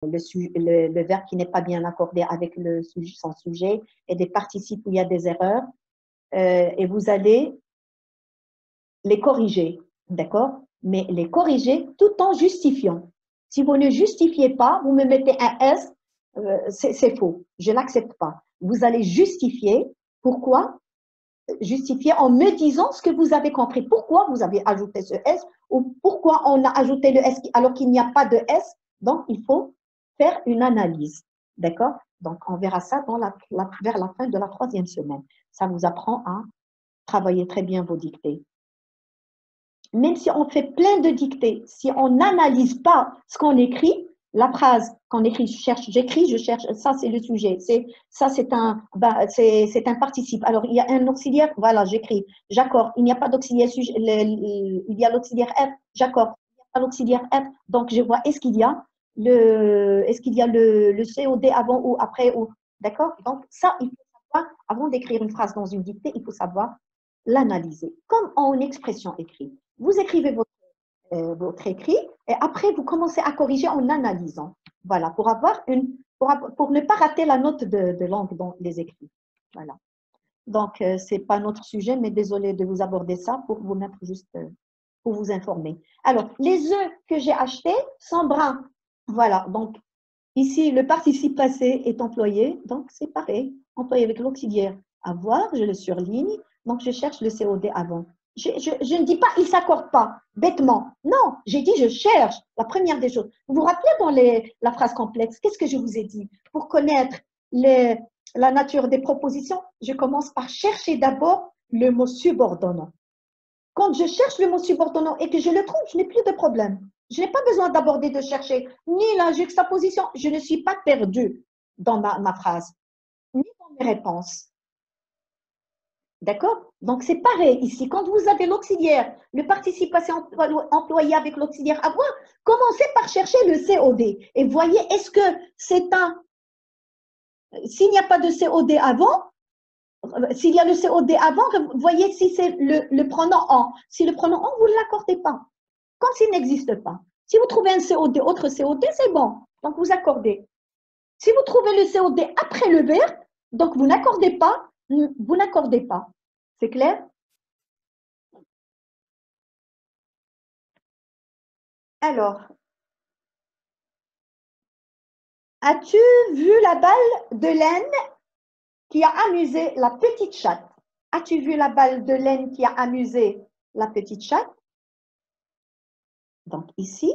le verbe qui n'est pas bien accordé avec son sujet et des participes où il y a des erreurs. Et vous allez les corriger, d'accord? Mais les corriger tout en justifiant. Si vous ne justifiez pas, vous me mettez un S, c'est faux, je ne l'accepte pas. Vous allez justifier. Pourquoi? Justifier en me disant ce que vous avez compris. Pourquoi vous avez ajouté ce S ou pourquoi on a ajouté le S alors qu'il n'y a pas de S. Donc, il faut faire une analyse, d'accord? Donc, on verra ça vers la fin de la 3e semaine. Ça vous apprend à travailler très bien vos dictées. Même si on fait plein de dictées, si on n'analyse pas ce qu'on écrit, la phrase qu'on écrit, j'écris, je cherche, ça c'est le sujet, ça c'est un participe. Alors il y a un auxiliaire, voilà, j'écris, j'accorde, il n'y a pas d'auxiliaire sujet, il y a l'auxiliaire être, j'accorde, il n'y a pas l'auxiliaire être, donc je vois est-ce qu'il y a le COD avant ou après, ou d'accord? Donc ça, il faut savoir, avant d'écrire une phrase dans une dictée, il faut savoir l'analyser, comme en expression écrite. Vous écrivez votre écrit et après vous commencez à corriger en analysant. Voilà, pour ne pas rater la note de langue dans les écrits. Voilà. Donc, ce n'est pas notre sujet, mais désolé de vous aborder ça pour vous mettre juste, pour vous informer. Alors, les œufs que j'ai achetés sont bruns. Voilà, donc ici, le participe passé est employé, donc c'est pareil, employé avec l'auxiliaire avoir, je le surligne, donc je cherche le COD avant. Je ne dis pas il ne s'accorde pas, bêtement. Non, j'ai dit je cherche, la première des choses. Vous vous rappelez dans la phrase complexe, qu'est-ce que je vous ai dit? Pour connaître la nature des propositions, je commence par chercher d'abord le mot subordonnant. Quand je cherche le mot subordonnant et que je le trouve, je n'ai plus de problème. Je n'ai pas besoin d'aborder, de chercher ni la juxtaposition. Je ne suis pas perdue dans ma phrase, ni dans mes réponses. D'accord? Donc, c'est pareil ici. Quand vous avez l'auxiliaire, le participe passé employé avec l'auxiliaire avoir, commencez par chercher le COD. Et voyez, est-ce que c'est s'il n'y a pas de COD avant, s'il y a le COD avant, voyez si c'est le pronom en. Si le pronom en, vous ne l'accordez pas. Quand il n'existe pas. Si vous trouvez un COD, autre COD, c'est bon. Donc, vous accordez. Si vous trouvez le COD après le verbe, donc vous n'accordez pas, vous n'accordez pas. C'est clair? Alors, as-tu vu la balle de laine qui a amusé la petite chatte? As-tu vu la balle de laine qui a amusé la petite chatte? Donc ici,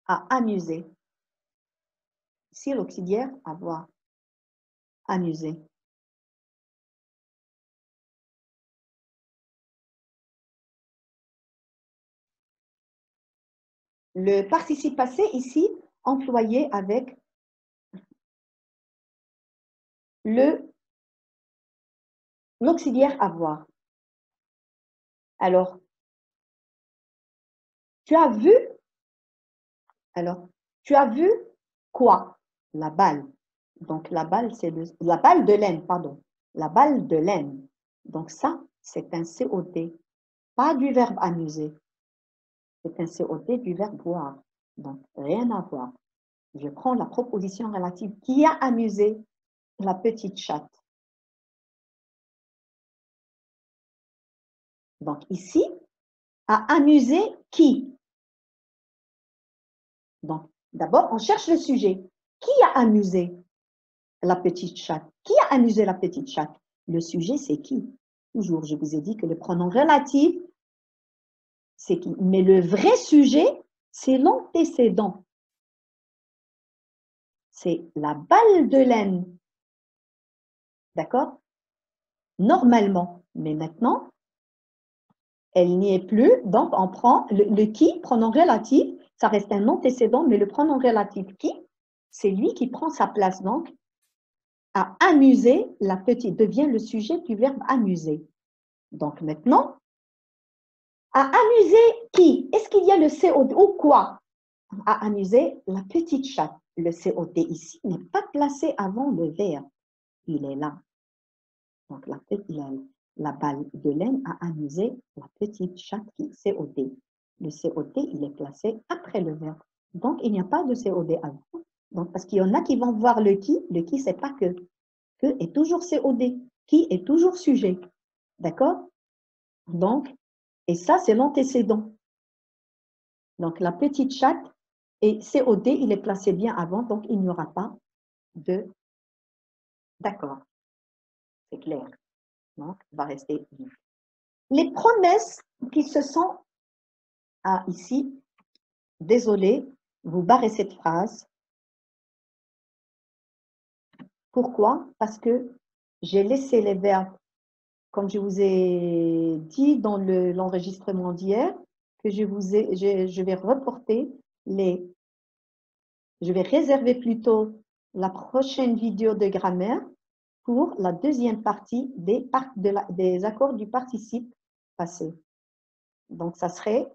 à amuser. Ici, l'auxiliaire, avoir. Amuser. Le participe passé, ici, employé avec l'auxiliaire avoir. Alors, tu as vu, alors, tu as vu quoi? La balle. Donc, la balle, c'est la balle de laine, pardon. La balle de laine. Donc, ça, c'est un COD, pas du verbe amuser. C'est un COD du verbe voir. Donc, rien à voir. Je prends la proposition relative qui a amusé la petite chatte. Donc, ici, a amusé qui? Donc, d'abord, on cherche le sujet. Qui a amusé la petite chatte? Qui a amusé la petite chatte? Le sujet, c'est qui? Toujours, je vous ai dit que le pronom relatif, c'est qui? Mais le vrai sujet, c'est l'antécédent. C'est la balle de laine. D'accord? Normalement. Mais maintenant, elle n'y est plus. Donc, on prend le qui, pronom relatif. Ça reste un antécédent, mais le pronom relatif qui, c'est lui qui prend sa place. Donc, à amuser, la petite devient le sujet du verbe amuser. Donc, maintenant, à amuser qui? Est-ce qu'il y a le COD ou quoi? À amuser la petite chatte. Le COD ici n'est pas placé avant le verbe. Il est là. Donc, la balle de laine a amusé la petite chatte qui COD. Le COD, il est placé après le verbe. Donc, il n'y a pas de COD avant. Donc, parce qu'il y en a qui vont voir le qui c'est pas que. Que est toujours COD. Qui est toujours sujet. D'accord? Donc, et ça, c'est l'antécédent. Donc, la petite chatte et COD, il est placé bien avant, donc il n'y aura pas de d'accord. C'est clair. Donc, on va rester vif. Les promesses qui se sont ici, désolé, vous barrez cette phrase. Pourquoi? Parce que j'ai laissé les verbes, comme je vous ai dit dans l'enregistrement d'hier, que je vais reporter je vais réserver plutôt la prochaine vidéo de grammaire pour la deuxième partie des accords du participe passé. Donc, ça serait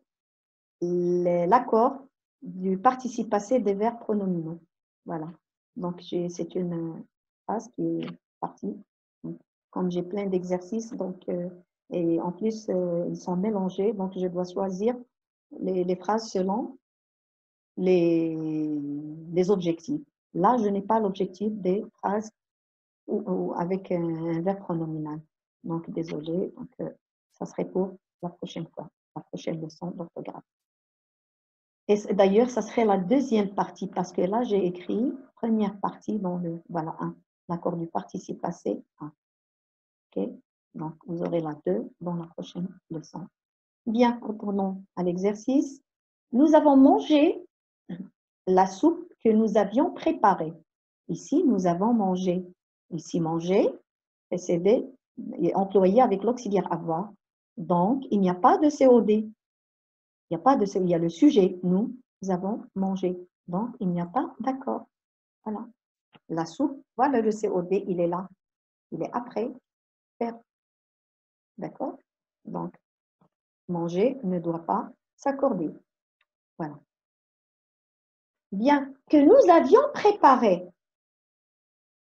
l'accord du participe passé des verbes pronominaux. Voilà. Donc, c'est une phrase qui est partie. Comme j'ai plein d'exercices, donc, et en plus, ils sont mélangés, donc je dois choisir les phrases selon les objectifs. Là, je n'ai pas l'objectif des phrases ou avec un verbe pronominal. Donc, désolé, donc, ça serait pour la prochaine fois, la prochaine leçon d'orthographe. Et d'ailleurs, ça serait la deuxième partie, parce que là, j'ai écrit première partie dans voilà, 1, l'accord du participe passé, 1. OK? Donc, vous aurez la 2 dans la prochaine leçon. Bien, retournons à l'exercice. Nous avons mangé la soupe que nous avions préparée. Ici, nous avons mangé. Ici, manger, précédé, et employé avec l'auxiliaire avoir. Donc, il n'y a pas de COD. Il n'y a pas de COD. Il y a le sujet. Nous avons mangé. Donc, il n'y a pas d'accord. Voilà. La soupe, voilà le COD, il est là. Il est après faire. D'accord? Donc, manger ne doit pas s'accorder. Voilà. Bien, que nous avions préparé.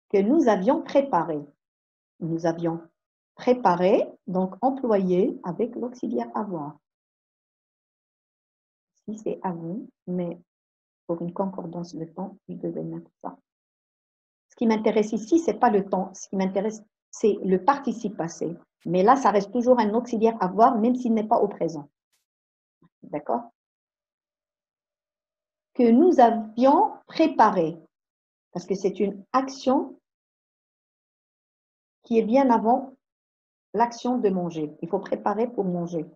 Que nous avions préparé. Nous avions préparé, donc employé avec l'auxiliaire avoir. Ici, c'est à vous, mais pour une concordance de temps, je devais mettre ça. Ce qui m'intéresse ici, ce n'est pas le temps. Ce qui m'intéresse, c'est le participe passé. Mais là, ça reste toujours un auxiliaire avoir, même s'il n'est pas au présent. D'accord? Que nous avions préparé, parce que c'est une action qui est bien avant l'action de manger. Il faut préparer pour manger.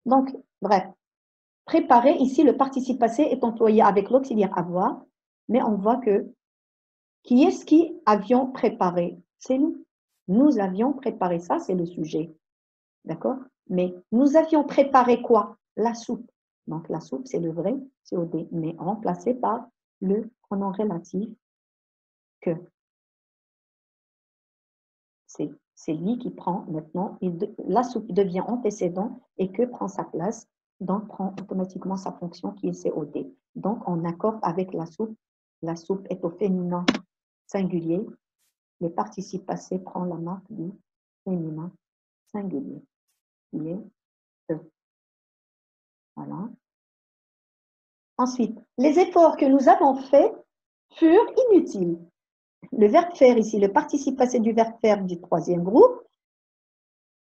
Donc, bref, préparer, ici, le participe passé est employé avec l'auxiliaire avoir, mais on voit que qui est-ce qui avions préparé? C'est nous. Nous avions préparé ça, c'est le sujet. D'accord? Mais nous avions préparé quoi? La soupe. Donc, la soupe, c'est le vrai COD, mais remplacé par le pronom relatif que. C'est lui qui prend maintenant, la soupe devient antécédent et que prend sa place, donc prend automatiquement sa fonction qui est COD. Donc, on accorde avec la soupe est au féminin singulier, le participe passé prend la marque du féminin singulier, qui est E. Voilà. Ensuite, les efforts que nous avons faits furent inutiles. Le verbe faire ici, le participe passé du verbe faire du troisième groupe,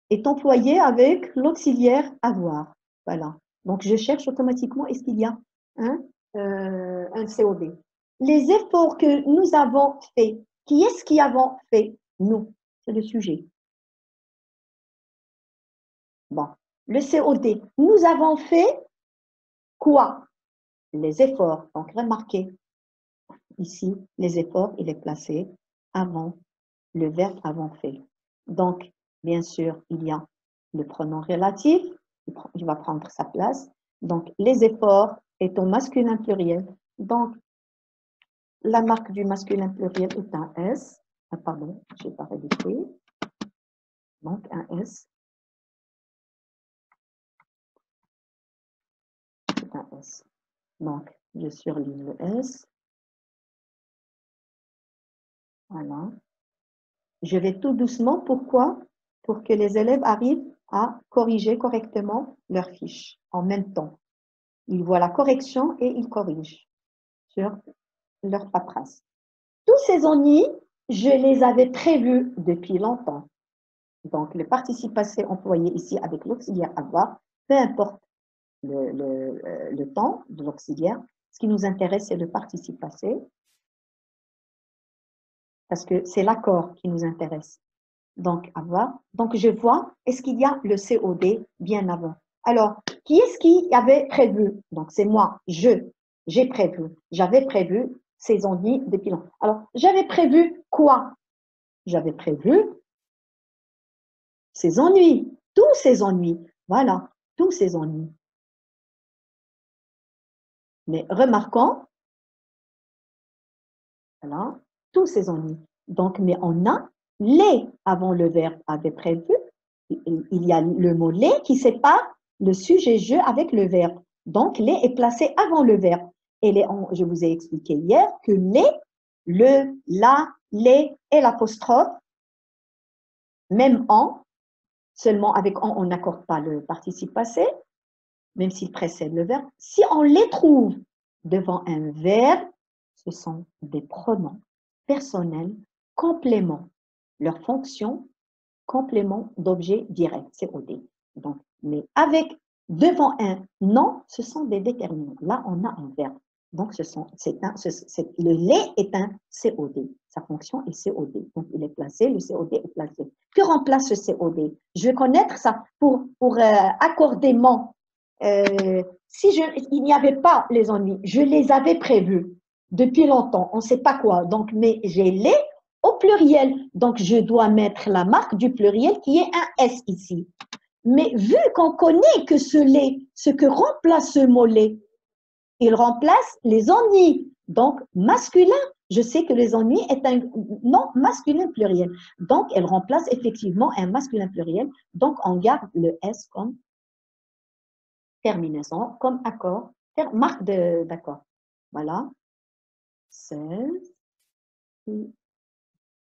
est employé avec l'auxiliaire avoir. Voilà. Donc, je cherche automatiquement, est-ce qu'il y a un COD? Les efforts que nous avons faits, qui est-ce qui avons fait? Nous, c'est le sujet. Bon, le COD, nous avons fait quoi? Les efforts. Donc, remarquez, ici, les efforts, il est placé avant le verbe avant fait. Donc, bien sûr, il y a le pronom relatif, il va prendre sa place. Donc, les efforts est au masculin pluriel. Donc, la marque du masculin pluriel est un S. Ah, pardon, je n'ai pas rédigé. Donc, un S. C'est un S. Donc, je surligne le S. Voilà. Je vais tout doucement. Pourquoi? pour que les élèves arrivent à corriger correctement leurs fiches en même temps. Ils voient la correction et ils corrigent sur leur paperasse. Tous ces ennuis, je les avais prévus depuis longtemps. Donc, le participe passé employé ici avec l'auxiliaire avoir, peu importe le temps de l'auxiliaire, ce qui nous intéresse, c'est le participe passé, parce que c'est l'accord qui nous intéresse. Donc, avoir. Donc, je vois, est-ce qu'il y a le COD bien avant? Alors, qui est-ce qui avait prévu? Donc, c'est moi, j'ai prévu. J'avais prévu ces ennuis depuis longtemps. Alors, j'avais prévu quoi? J'avais prévu ces ennuis, tous ces ennuis. Voilà, tous ces ennuis. Mais remarquons, voilà, tous ces ennuis. Donc, mais on a les avant le verbe avait prévu. Il y a le mot les qui sépare le sujet je avec le verbe. Donc, les est placé avant le verbe. Et je vous ai expliqué hier que les, le, la, les et l'apostrophe, même en, seulement avec en, on n'accorde pas le participe passé, même s'il précède le verbe. Si on les trouve devant un verbe, ce sont des pronoms personnels, compléments. Leur fonction, complément d'objet direct, COD. Donc, mais avec, devant un nom, ce sont des déterminants. Là, on a un verbe. Donc, le les est un COD. Sa fonction est COD. Donc, il est placé, le COD est placé. Que remplace ce COD? Je vais connaître ça pour accordément. Il n'y avait pas les ennuis, je les avais prévus depuis longtemps, on ne sait pas quoi. Donc, mais j'ai les au pluriel. Donc, je dois mettre la marque du pluriel qui est un S ici. Mais vu qu'on connaît que ce que remplace ce mot-les, il remplace les ennuis. Donc, masculin, je sais que les ennuis est un nom masculin pluriel. Donc, elle remplace effectivement un masculin pluriel. Donc, on garde le S comme terminaison, comme accord, marque d'accord. Voilà. 16.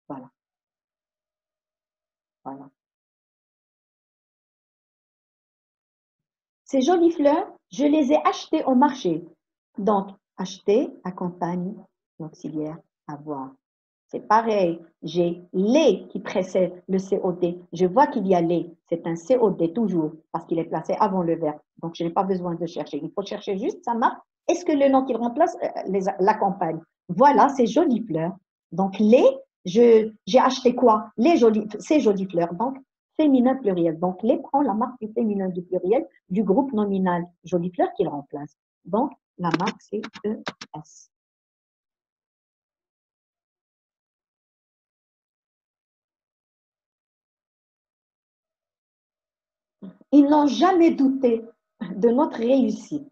Voilà. Voilà. Ces jolies fleurs, je les ai achetées au marché. Donc, acheter accompagne l'auxiliaire avoir. C'est pareil, j'ai les qui précèdent le COD. Je vois qu'il y a les, c'est un COD toujours, parce qu'il est placé avant le verbe. Donc, je n'ai pas besoin de chercher. Il faut chercher juste sa marque. Est-ce que le nom qu'il remplace l'accompagne? Voilà, ces jolies fleurs. Donc, les, j'ai acheté quoi? Ces jolies fleurs. Donc, féminin pluriel. Donc, les prend la marque du féminin du pluriel du groupe nominal jolies fleurs qu'il remplace. Donc, la marque, c'est ES. Ils n'ont jamais douté de notre réussite.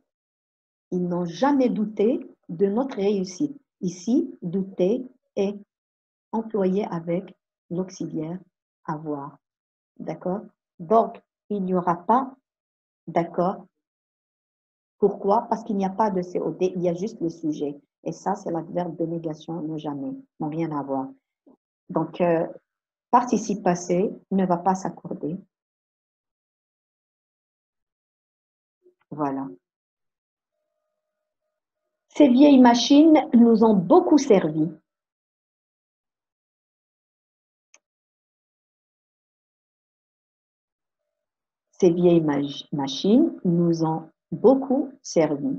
Ils n'ont jamais douté de notre réussite. Ici, douter est employé avec l'auxiliaire avoir. D'accord? Donc, il n'y aura pas d'accord. Pourquoi? Parce qu'il n'y a pas de COD, il y a juste le sujet. Et ça, c'est l'adverbe de négation, ne jamais, n'ont rien à voir. Donc, participe passé ne va pas s'accorder. Voilà. Ces vieilles machines nous ont beaucoup servi. Ces vieilles machines nous ont beaucoup servi.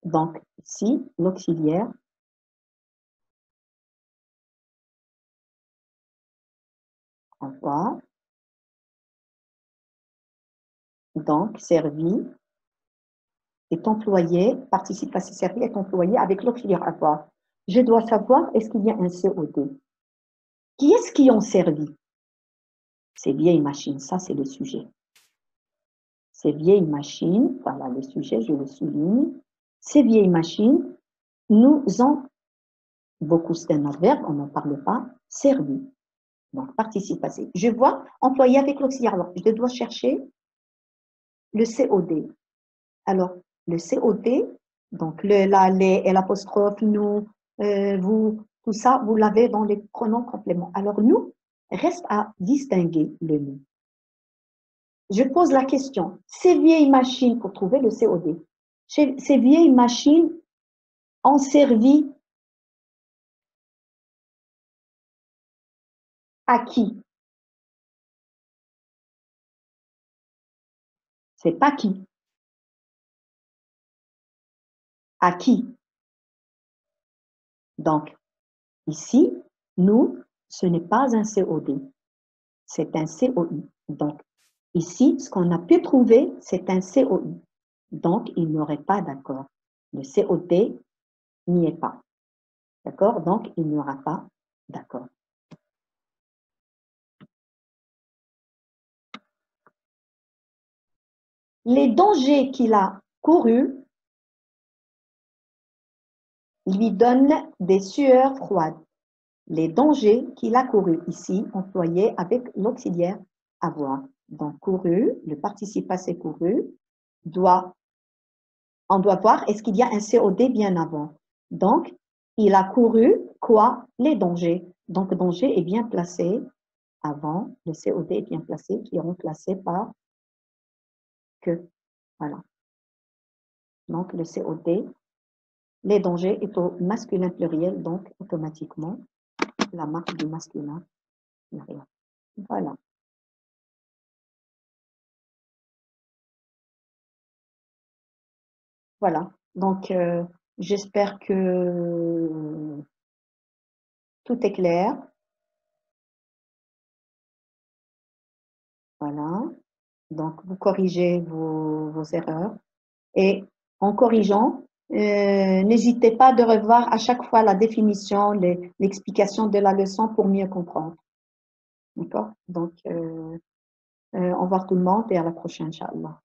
Donc, ici, l'auxiliaire, avoir, donc, servi, est employé, participe passé servi est employé avec l'auxiliaire avoir. Je dois savoir, est-ce qu'il y a un COD? Qui est-ce qui ont servi? Ces vieilles machines, ça c'est le sujet. Ces vieilles machines, voilà le sujet, je le souligne. Ces vieilles machines nous ont, beaucoup c'est un adverbe, on n'en parle pas, servi. Donc, participe passé. Je vois employé avec l'auxiliaire. Alors, je dois chercher le COD. Alors, le COD, donc le, la, les et l'apostrophe, nous, vous, tout ça, vous l'avez dans les pronoms compléments. Alors, nous, reste à distinguer le nous. je pose la question, ces vieilles machines, pour trouver le COD, ces vieilles machines ont servi à qui? C'est pas qui. À qui? Donc, ici, nous, ce n'est pas un COD, c'est un COI. Donc, ici, ce qu'on a pu trouver, c'est un COI. Donc, il n'y aurait pas d'accord. Le COD n'y est pas. D'accord? Donc, il n'y aura pas d'accord. Les dangers qu'il a courus lui donnent des sueurs froides. Les dangers qu'il a courus, ici, employés avec l'auxiliaire avoir. Donc, couru, le participe passé couru, on doit voir est-ce qu'il y a un COD bien avant. Donc, il a couru quoi? Les dangers. Donc, danger est bien placé avant, le COD est bien placé, qui est remplacé par que. Voilà. Donc, le COD, les dangers est au masculin pluriel, donc automatiquement, la marque du masculin pluriel. Voilà. Voilà. Donc, j'espère que tout est clair. Voilà. Donc, vous corrigez vos erreurs. Et en corrigeant, n'hésitez pas de revoir à chaque fois la définition, l'explication de la leçon pour mieux comprendre. D'accord? Donc, au revoir tout le monde et à la prochaine, Inch'Allah.